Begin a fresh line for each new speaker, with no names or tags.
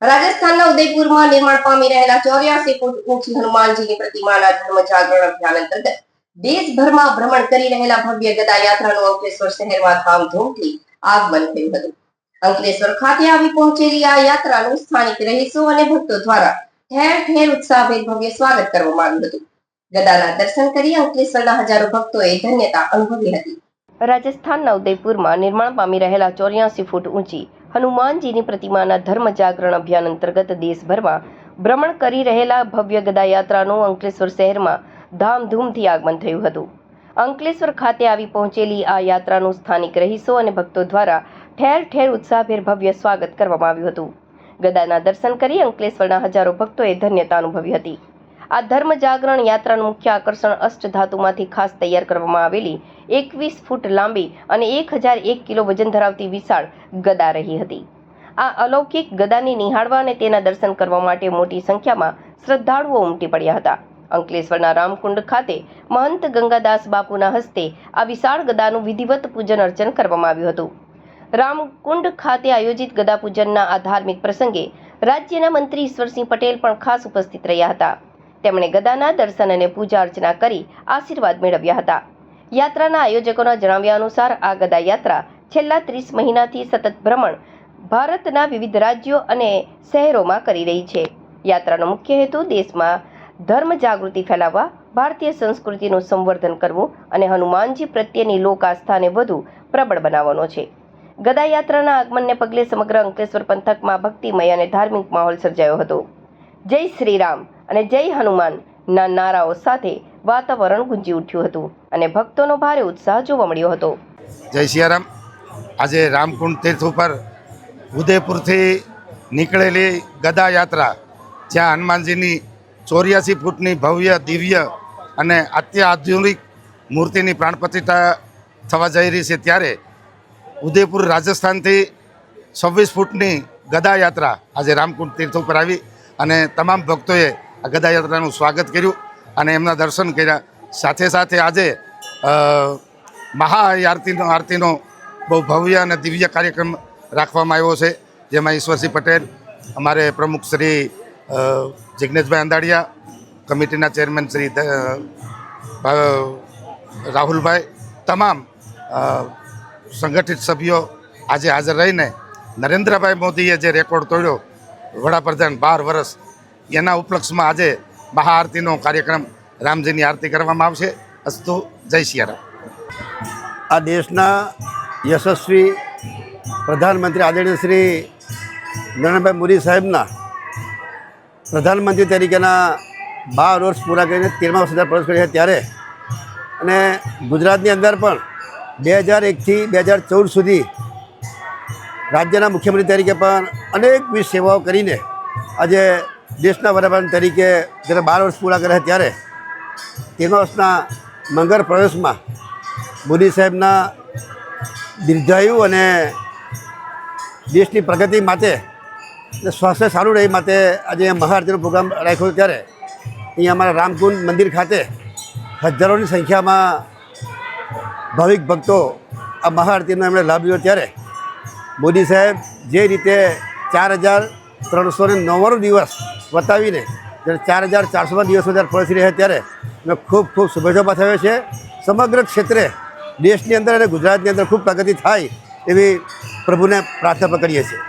રાજસ્થાનના ઉદયપુરમાં નિર્માણ પામી રહેલા 84 ફૂટ ઊંચી હનુમાનજીની પ્રતિમાના ધર્મ જાગરણ અભિયાન અંતર્ગત દેશભરમાં ભ્રમણ કરી રહેલા ભવ્ય ગદા યાત્રાનું અંકલેશ્વર શહેરમાં ધામધૂમથી આગમન થયું હતું. અંકલેશ્વર ખાતે આવી પહોંચેલી આ યાત્રાનું સ્થાનિક રહીશો અને ભક્તો દ્વારા ઠેર ઠેર ઉત્સાહભેર ભવ્ય સ્વાગત કરવામાં આવ્યું હતું. ગદાના દર્શન કરી અંકલેશ્વરના હજારો ભક્તોએ ધન્યતા અનુભવી હતી. રાજસ્થાનના ઉદયપુરમાં નિર્માણ પામી રહેલા 84 ફૂટ ઊંચી હનુમાનજીની પ્રતિમાના ધર્મ જાગરણ અભિયાન અંતર્ગત દેશભરમાં ભ્રમણ કરી રહેલા ભવ્ય ગદા યાત્રાનું અંકલેશ્વર શહેરમાં ધામધૂમથી આગમન થયું હતું. અંકલેશ્વર ખાતે આવી પહોંચેલી આ યાત્રાનું સ્થાનિક રહીશો અને ભક્તો દ્વારા ઠેર ઠેર ઉત્સાહભેર ભવ્ય સ્વાગત કરવામાં આવ્યું હતું. ગદાના દર્શન કરી અંકલેશ્વરના હજારો ભક્તોએ ધન્યતા અનુભવી હતી. આ ધર્મ જાગરણ યાત્રાનું મુખ્ય આકર્ષણ અષ્ટધાતુમાંથી ખાસ તૈયાર કરવામાં આવેલી 21 ફૂટ લાંબી અને 1001 કિલો વજન ધરાવતી વિશાળ ગદા રહી હતી. આ અલૌકિક ગદાને નિહાળવા અને તેના દર્શન કરવા માટે મોટી સંખ્યામાં શ્રદ્ધાળુઓ ઉમટી પડ્યા હતા. અંકલેશ્વરના રામકુંડ ખાતે મહંત ગંગાદાસ બાપુના હસ્તે આ વિશાળ ગદાનું વિધિવત પૂજન અર્ચન કરવામાં આવ્યું હતું. રામકુંડ ખાતે આયોજિત ગદા પૂજનના આ ધાર્મિક પ્રસંગે રાજ્યના મંત્રી ઈશ્વરસિંહ પટેલ પણ ખાસ ઉપસ્થિત રહ્યા હતા. તેમણે ગદાના દર્શન અને પૂજા અર્ચના કરી આશીર્વાદ મેળવ્યા હતા. યાત્રાના આયોજકોના જણાવ્યા અનુસાર આ ગદા યાત્રા છેલ્લા 30 મહિનાથી સતત ભ્રમણ ભારતના વિવિધ રાજ્યો અને શહેરોમાં કરી રહી છે. યાત્રાનો મુખ્ય હેતુ દેશમાં ધર્મ જાગૃતિ ફેલાવવા, ભારતીય સંસ્કૃતિનું સંવર્ધન કરવું અને હનુમાનજી પ્રત્યેની લોક આસ્થાને વધુ પ્રબળ બનાવવાનો છે. ગદા યાત્રાના આગમનને પગલે સમગ્ર અંકલેશ્વર પંથકમાં ભક્તિમય અને ધાર્મિક માહોલ સર્જાયો હતો. જય શ્રી રામ અને જય હનુમાન ના નારાઓ સાથે વાતાવરણ ગુંજી ઉઠ્યું હતું અને ભક્તોનો ભારે ઉત્સાહ જોવા મળ્યો હતો.
જય સિયારામ. આજે રામકુંડ તીર્થ ઉપર ઉદયપુરથી નીકળેલી ગદા યાત્રા, જ્યાં હનુમાનજીની 84 ફૂટની ભવ્ય દિવ્ય અને અત્યાધુનિક મૂર્તિની પ્રાણ પ્રતિષ્ઠા થવા જઈ રહી છે, ત્યારે ઉદયપુર રાજસ્થાનથી 26 ફૂટની ગદા યાત્રા આજે રામકુંડ તીર્થ ઉપર આવી અને તમામ ભક્તોએ આ ગદા યાત્રાનું સ્વાગત કર્યું અને એમના દર્શન કર્યા. સાથે સાથે આજે આરતીનો બહુ ભવ્ય અને દિવ્ય કાર્યક્રમ રાખવામાં આવ્યો છે, જેમાં ઈશ્વરસિંહ પટેલ, અમારે પ્રમુખ શ્રી જિગ્નેશભાઈ અંદાડિયા, કમિટીના ચેરમેન શ્રી રાહુલભાઈ, તમામ સંગઠિત સભ્યો આજે હાજર રહીને નરેન્દ્રભાઈ મોદીએ જે રેકોર્ડ તોડ્યો, વડાપ્રધાન 12 વર્ષ, એના ઉપલક્ષમાં આજે મહાઆરતીનો કાર્યક્રમ, રામજીની આરતી કરવામાં આવશે. અસ્તુ. જય સિયારામ.
આ દેશના યશસ્વી પ્રધાનમંત્રી આદરણીય શ્રી નરેન્દ્રભાઈ મોદી સાહેબના પ્રધાનમંત્રી તરીકેના 12 વર્ષ પૂરા કરીને 13મા વર્ષે પ્રવેશ કર્યો છે, ત્યારે અને ગુજરાતની અંદર પણ 2001થી 2014 સુધી રાજ્યના મુખ્યમંત્રી તરીકે પણ અનેકવિધ સેવાઓ કરીને આજે દેશના વડાપ્રધાન તરીકે જ્યારે 12 વર્ષ પૂરા કર્યા, ત્યારે 13મા વર્ષના મંગળ પ્રવેશમાં મોદી સાહેબના દીર્ઘાયુ અને દેશની પ્રગતિ માટે સ્વાસ્થ્ય સારું રહે માટે આજે મહાઆરતીનો પ્રોગ્રામ રાખ્યો. ત્યારે અહીંયા અમારા રામકુંડ મંદિર ખાતે હજારોની સંખ્યામાં ભાવિક ભક્તો આ મહાઆરતીનો એમણે લાભ લીધો. ત્યારે મોદી સાહેબ જે રીતે 4399 દિવસ વતાવીને જ્યારે 4400મા દિવસમાં જ્યારે પહોંચી રહ્યા, ત્યારે મેં ખૂબ શુભેચ્છા પાઠવ્યો છે. સમગ્ર ક્ષેત્રે દેશની અંદર અને ગુજરાતની અંદર ખૂબ પ્રગતિ થાય એવી પ્રભુને પ્રાર્થના કરીએ છીએ.